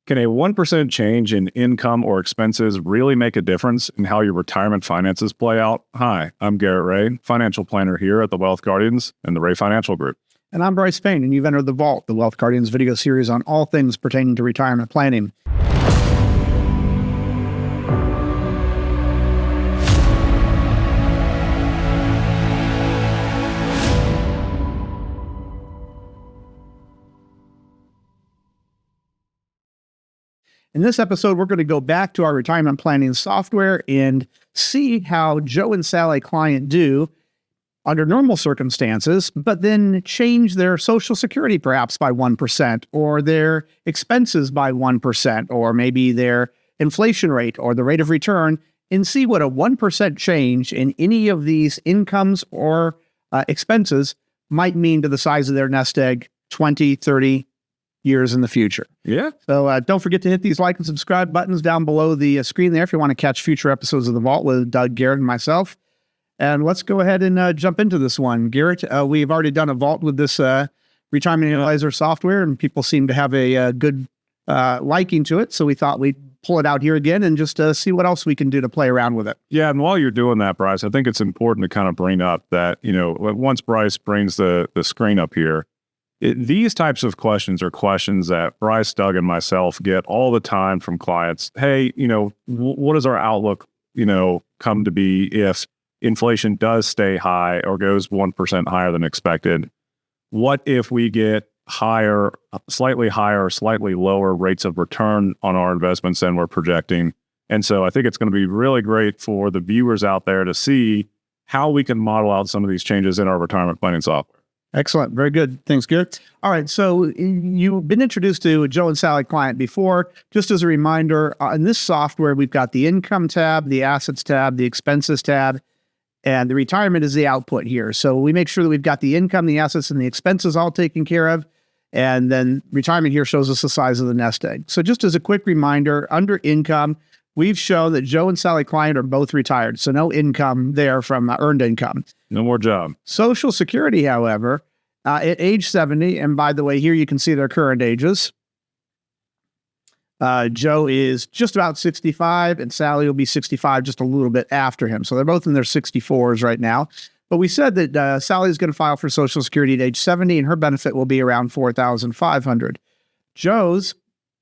Can a 1% change in income or expenses really make a difference in how your retirement finances play out? Hi, I'm Garrett Ray, financial planner here at the Wealth Guardians and the Ray Financial Group. And I'm Brice Payne, and you've entered The Vault, the Wealth Guardians video series on all things pertaining to retirement planning. In this episode, we're going to go back to our retirement planning software and see how Joe and Sally client do under normal circumstances, but then change their Social Security perhaps by 1%, or their expenses by 1%, or maybe their inflation rate or the rate of return, and see what a 1% change in any of these incomes or expenses might mean to the size of their nest egg 20, 30 years in the future. Yeah. So don't forget to hit these like and subscribe buttons down below the screen there if you want to catch future episodes of The Vault with Doug, Garrett, and myself. And let's go ahead and jump into this one. Garrett, we've already done a Vault with this retirement analyzer software, and people seem to have a good liking to it. So we thought we'd pull it out here again and just see what else we can do to play around with it. Yeah, and while you're doing that, Brice, I think it's important to kind of bring up that, once Brice brings the screen up here, these types of questions are questions that Brice, Doug, and myself get all the time from clients. Hey, what is our outlook, come to be if inflation does stay high or goes 1% higher than expected? What if we get slightly higher, slightly lower rates of return on our investments than we're projecting? And so I think it's going to be really great for the viewers out there to see how we can model out some of these changes in our retirement planning software. Excellent. Very good. Thanks, Garrett. All right. So you've been introduced to Joe and Sally client before. Just as a reminder, in this software, we've got the income tab, the assets tab, the expenses tab, and the retirement is the output here. So we make sure that we've got the income, the assets, and the expenses all taken care of. And then retirement here shows us the size of the nest egg. So just as a quick reminder, under income, we've shown that Joe and Sally client are both retired. So no income there from earned income. No more job. Social Security, however, at age 70, and by the way, here you can see their current ages. Joe is just about 65, and Sally will be 65 just a little bit after him. So they're both in their 64s right now. But we said that Sally is going to file for Social Security at age 70, and her benefit will be around $4,500. Joe's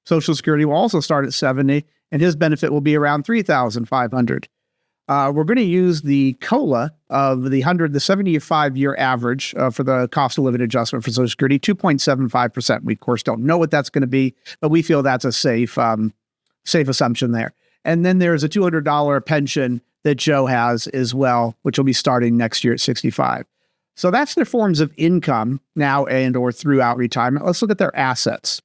Social Security will also start at 70, and his benefit will be around $3,500. We're going to use the COLA of the 75-year average for the cost of living adjustment for Social Security, 2.75%. We, of course, don't know what that's going to be, but we feel that's a safe assumption there. And then there's a $200 pension that Joe has as well, which will be starting next year at 65. So that's their forms of income now and or throughout retirement. Let's look at their assets.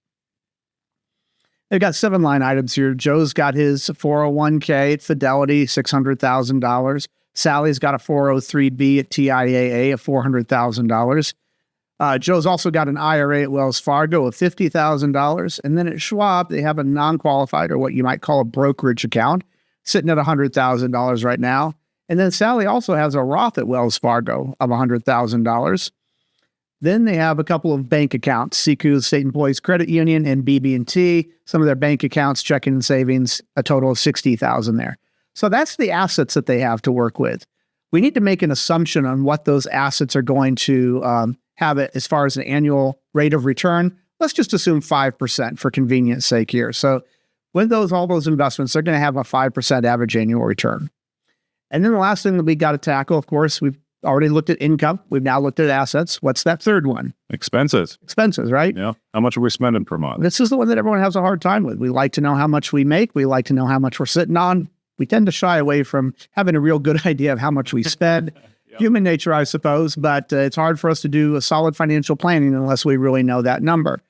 They've got 7 line items here. Joe's got his 401k at Fidelity, $600,000. Sally's got a 403b at TIAA of $400,000. Joe's also got an IRA at Wells Fargo of $50,000. And then at Schwab, they have a non-qualified, or what you might call a brokerage account, sitting at $100,000 right now. And then Sally also has a Roth at Wells Fargo of $100,000. Then they have a couple of bank accounts, Sekou State Employees Credit Union and BB&T. Some of their bank accounts, checking and savings, a total of $60,000 there. So that's the assets that they have to work with. We need to make an assumption on what those assets are going to have it as far as an annual rate of return. Let's just assume 5% for convenience sake here. So with all those investments, they're going to have a 5% average annual return. And then the last thing that we got to tackle, of course, we've already looked at income. We've now looked at assets. What's that third one? Expenses. Expenses, right? Yeah. How much are we spending per month? This is the one that everyone has a hard time with. We like to know how much we make. We like to know how much we're sitting on. We tend to shy away from having a real good idea of how much we spend. Yep. Human nature, I suppose, but it's hard for us to do a solid financial planning unless we really know that number.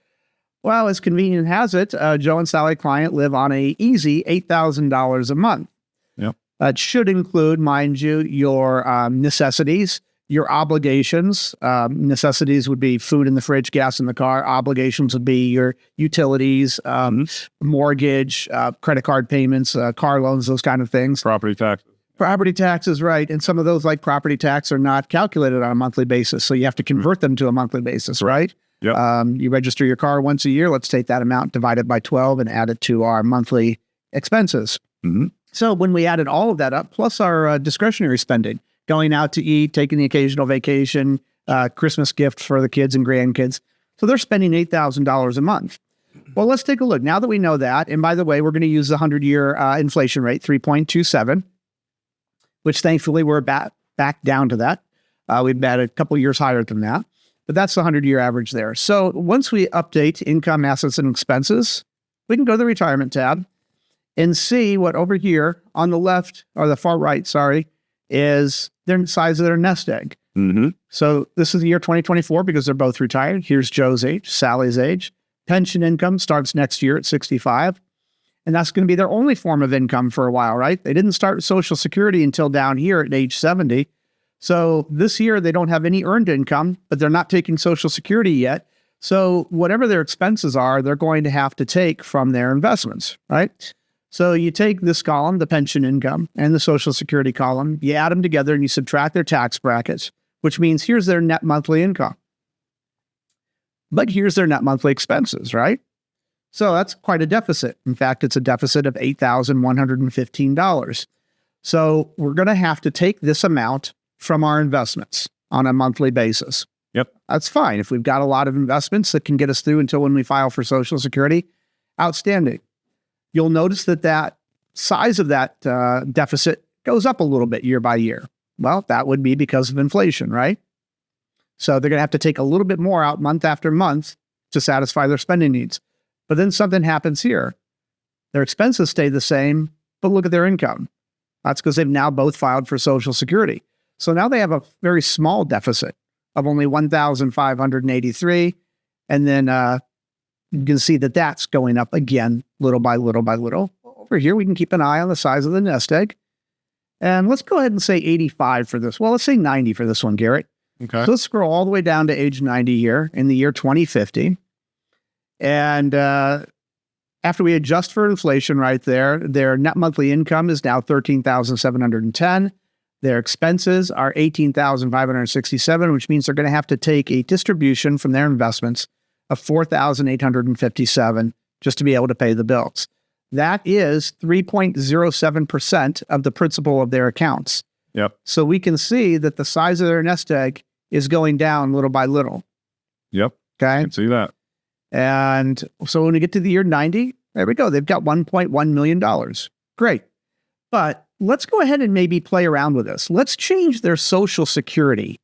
Well, as convenient has it, Joe and Sally client live on a easy $8,000 a month. Yep. That should include, mind you, your necessities, your obligations. Necessities would be food in the fridge, gas in the car. Obligations would be your utilities, mortgage, credit card payments, car loans, those kind of things. Property taxes. Property taxes, right. And some of those, like property tax, are not calculated on a monthly basis. So you have to convert them to a monthly basis, right? Yep. You register your car once a year. Let's take that amount, divide it by 12, and add it to our monthly expenses. Mm-hmm. So when we added all of that up, plus our discretionary spending, going out to eat, taking the occasional vacation, Christmas gift for the kids and grandkids, so they're spending $8,000 a month. Well, let's take a look. Now that we know that, and by the way, we're going to use the 100-year inflation rate, 3.27, which thankfully we're back down to that. We've had a couple years higher than that, but that's the 100-year average there. So once we update income, assets, and expenses, we can go to the retirement tab and see what over here on the left, or the far right, sorry, is their size of their nest egg. Mm-hmm. So this is the year 2024 because they're both retired. Here's Joe's age, Sally's age. Pension income starts next year at 65. And that's going to be their only form of income for a while, right? They didn't start Social Security until down here at age 70. So this year they don't have any earned income, but they're not taking Social Security yet. So whatever their expenses are, they're going to have to take from their investments, right? So you take this column, the pension income, and the Social Security column, you add them together and you subtract their tax brackets, which means here's their net monthly income. But here's their net monthly expenses, right? So that's quite a deficit. In fact, it's a deficit of $8,115. So we're going to have to take this amount from our investments on a monthly basis. Yep. That's fine. If we've got a lot of investments that can get us through until when we file for Social Security, outstanding. You'll notice that that size of that deficit goes up a little bit year by year. Well, that would be because of inflation, right? So they're going to have to take a little bit more out month after month to satisfy their spending needs. But then something happens here. Their expenses stay the same, but look at their income. That's because they've now both filed for Social Security. So now they have a very small deficit of only $1,583. And then you can see that that's going up again, little by little by little. Over here, we can keep an eye on the size of the nest egg. And let's go ahead and say 85 for this. Well, let's say 90 for this one, Garrett. Okay. So let's scroll all the way down to age 90 here in the year 2050. And after we adjust for inflation right there, their net monthly income is now $13,710. Their expenses are $18,567, which means they're going to have to take a distribution from their investments of $4,857 just to be able to pay the bills. That is 3.07% of the principal of their accounts. Yep. So we can see that the size of their nest egg is going down little by little. Yep. Okay. I can see that. And so when we get to the year 90, there we go. They've got $1.1 million. Great. But let's go ahead and maybe play around with this. Let's change their Social Security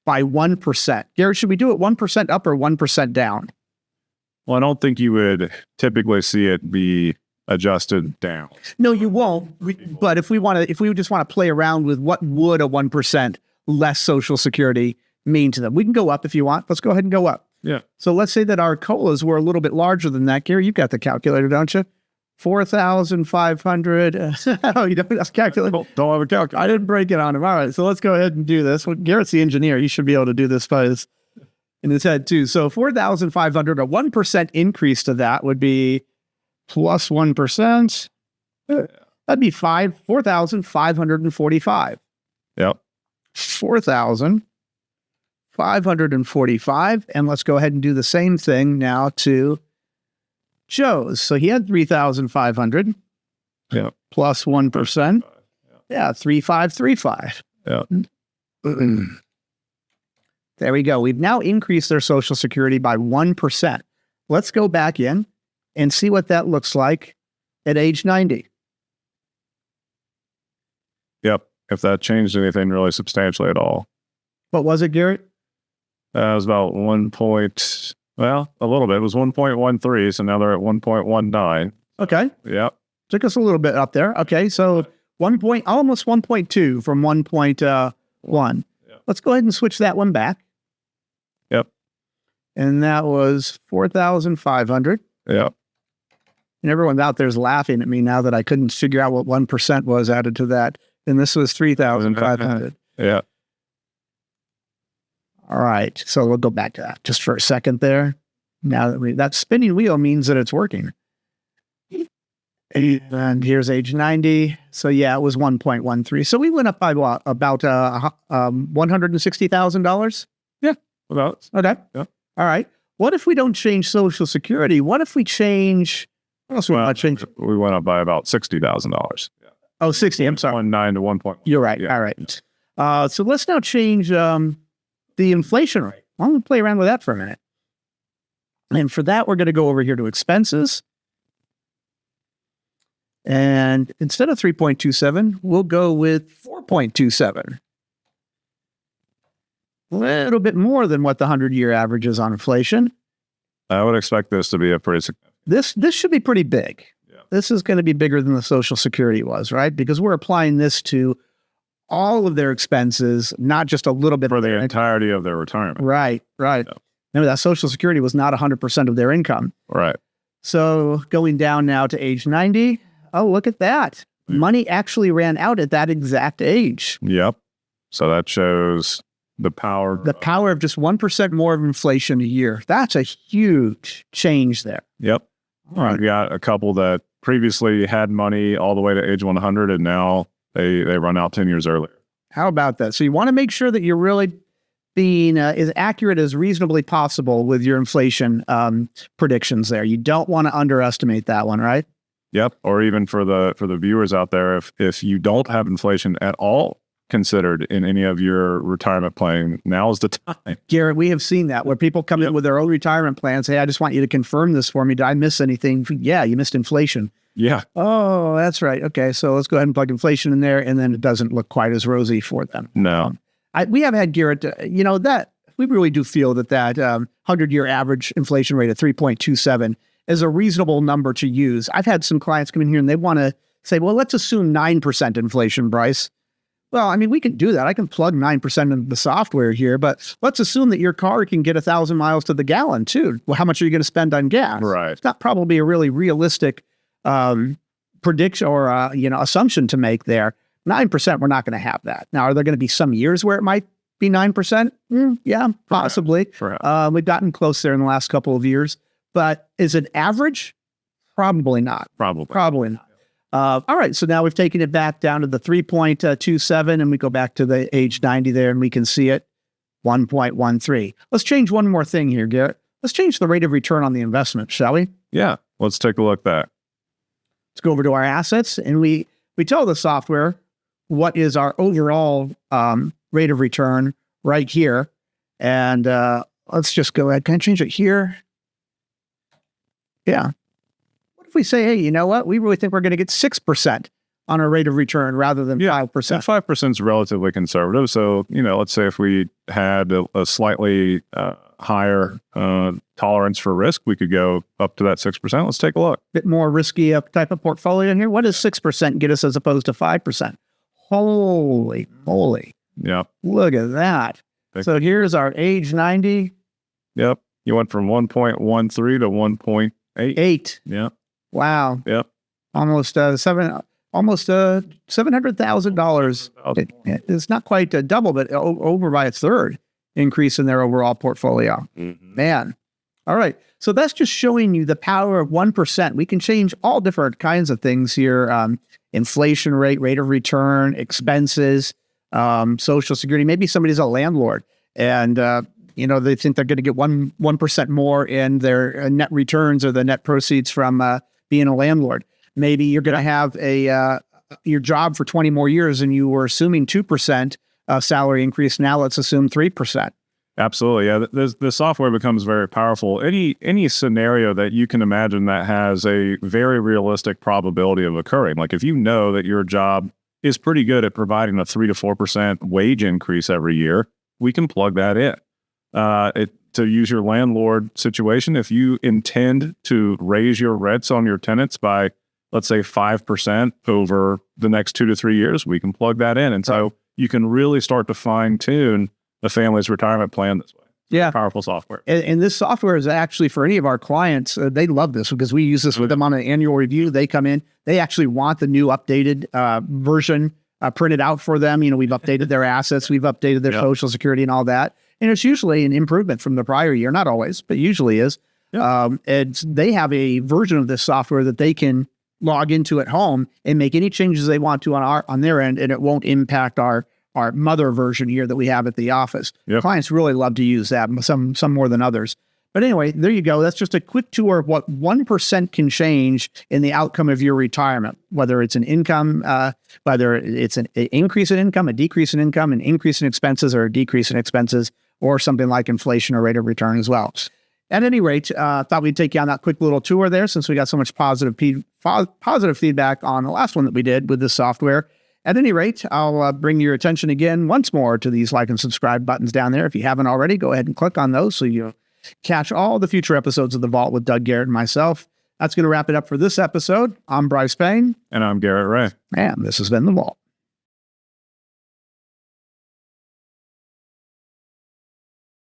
by 1%. Garrett, should we do it 1% up or 1% down? Well, I don't think you would typically see it be adjusted down. No, you won't. But if we just want to play around with what would a 1% less Social Security mean to them, we can go up if you want. Let's go ahead and go up. Yeah. So let's say that our COLAs were a little bit larger than that. Gary, you've got the calculator, don't you? 4,500. Oh, you don't have a calculator? Don't have a calculator. I didn't break it on him. All right, so let's go ahead and do this. Well, Garrett's the engineer. He should be able to do this in his head too. So 4,500, a 1% increase to that would be plus 1%. That'd be 4,545. Yep. 4,545. And let's go ahead and do the same thing now to Joe's. So he had 3,500. Yeah. Plus 1%. Yeah, 3,535. Yeah. There we go. We've now increased their Social Security by 1%. Let's go back in and see what that looks like at age 90. Yep. If that changed anything really substantially at all. What was it, Garrett? It was about a little bit. It was 1.13. So now they're at 1.19. Okay. Yep. Took us a little bit up there. Okay. So almost 1.2 from 1.1. Yep. Let's go ahead and switch that one back. Yep. And that was 4,500. Yep. And everyone out there's laughing at me now that I couldn't figure out what 1% was added to that. And this was 3,500. Yeah. All right. So we'll go back to that just for a second there. Now that that spinning wheel means that it's working. And here's age 90. So yeah, it was 1.13. So we went up by what? About $160,000? Yeah. About. Okay. Yeah. All right. what if we don't change Social Security? What if we change, what else we want to change? We went up by about $60,000. Oh, 60, I'm sorry. 1.9 to 1. You're right. Yeah. All right. So let's now change the inflation rate. I'm going to play around with that for a minute. And for that, we're going to go over here to expenses. And instead of 3.27, we'll go with 4.27. A little bit more than what the 100-year average is on inflation. I would expect this to be a pretty significant. This should be pretty big. Yeah. This is going to be bigger than the Social Security was, right? Because we're applying this to all of their expenses, not just a little bit For of the their entirety of their retirement. Right. Yeah. Remember that Social Security was not 100% of their income. Right. So going down now to age 90. Oh, look at that. Money actually ran out at that exact age. Yep. So that shows the power. The power of just 1% more of inflation a year. That's a huge change there. Yep. All right. We got a couple that previously had money all the way to age 100, and now they run out 10 years earlier. How about that? So you want to make sure that you're really being as accurate as reasonably possible with your inflation predictions there. You don't want to underestimate that one, right? Yep. Or even for the viewers out there, if you don't have inflation at all considered in any of your retirement planning, now is the time. Garrett, we have seen that where people come in with their own retirement plans. Hey, I just want you to confirm this for me. Did I miss anything? Yeah, you missed inflation. Yeah. Oh, that's right. Okay, so let's go ahead and plug inflation in there, and then it doesn't look quite as rosy for them. No. We have had, Garrett, that we really do feel that 100-year average inflation rate of 3.27 is a reasonable number to use. I've had some clients come in here and they want to say, well, let's assume 9% inflation, Brice. Well, I mean, we can do that. I can plug 9% into the software here, but let's assume that your car can get 1,000 miles to the gallon too. Well, how much are you going to spend on gas? Right. It's not probably a really realistic prediction or assumption to make there. 9%, we're not going to have that. Now, are there going to be some years where it might be 9%? Yeah, possibly. Perhaps. We've gotten close there in the last couple of years, but is it average? Probably not. Probably not. All right, so now we've taken it back down to the 3.27, and we go back to the age 90 there, and we can see it, 1.13. Let's change one more thing here, Garrett. Let's change the rate of return on the investment, shall we? Yeah. Let's take a look at that. Let's go over to our assets, and we tell the software what is our overall rate of return right here. And let's just go ahead. Can I change it here? Yeah. What if we say, hey, you know what? We really think we're going to get 6% on our rate of return rather than 5%. And 5% is relatively conservative. So, let's say if we had a slightly higher tolerance for risk, we could go up to that 6%. Let's take a look. Bit more risky type of portfolio in here. What does 6% get us as opposed to 5%? Holy moly. Yeah. Look at that. So here's our age 90. Yep. You went from 1.13 to 1.8. 8. Yeah. Wow. Yep. Almost $700,000. It's not quite a double, but over by a third increase in their overall portfolio. Mm-hmm. Man. All right. So that's just showing you the power of 1%. We can change all different kinds of things here. Inflation rate of return, expenses, Social Security. Maybe somebody's a landlord and, they think they're going to get 1% more in their net returns or the net proceeds from being a landlord. Maybe you're going to have your job for 20 more years and you were assuming 2% salary increase. Now let's assume 3%. Absolutely. Yeah. The software becomes very powerful. Any scenario that you can imagine that has a very realistic probability of occurring. Like if you know that your job is pretty good at providing a 3 to 4% wage increase every year, we can plug that in. To use your landlord situation, if you intend to raise your rents on your tenants by, let's say, 5% over the next 2 to 3 years, we can plug that in. And so you can really start to fine tune the family's retirement plan this way. Yeah. Powerful software. And this software is actually for any of our clients. They love this because we use this with them on an annual review. They come in, they actually want the new updated version printed out for them. We've updated their assets, we've updated their Social Security and all that. And it's usually an improvement from the prior year. Not always, but usually is. And they have a version of this software that they can log into at home and make any changes they want to on their end, and it won't impact our mother version here that we have at the office. Yep. Clients really love to use that, some more than others. But anyway, there you go. That's just a quick tour of what 1% can change in the outcome of your retirement, whether it's an income, whether it's an increase in income, a decrease in income, an increase in expenses, or a decrease in expenses, or something like inflation or rate of return as well. At any rate, thought we'd take you on that quick little tour there since we got so much positive feedback on the last one that we did with this software. At any rate, I'll bring your attention again once more to these like and subscribe buttons down there. If you haven't already, go ahead and click on those so you catch all the future episodes of The Vault with Doug, Garrett, and myself. That's going to wrap it up for this episode. I'm Brice Payne. And I'm Garrett Ray. And this has been The Vault.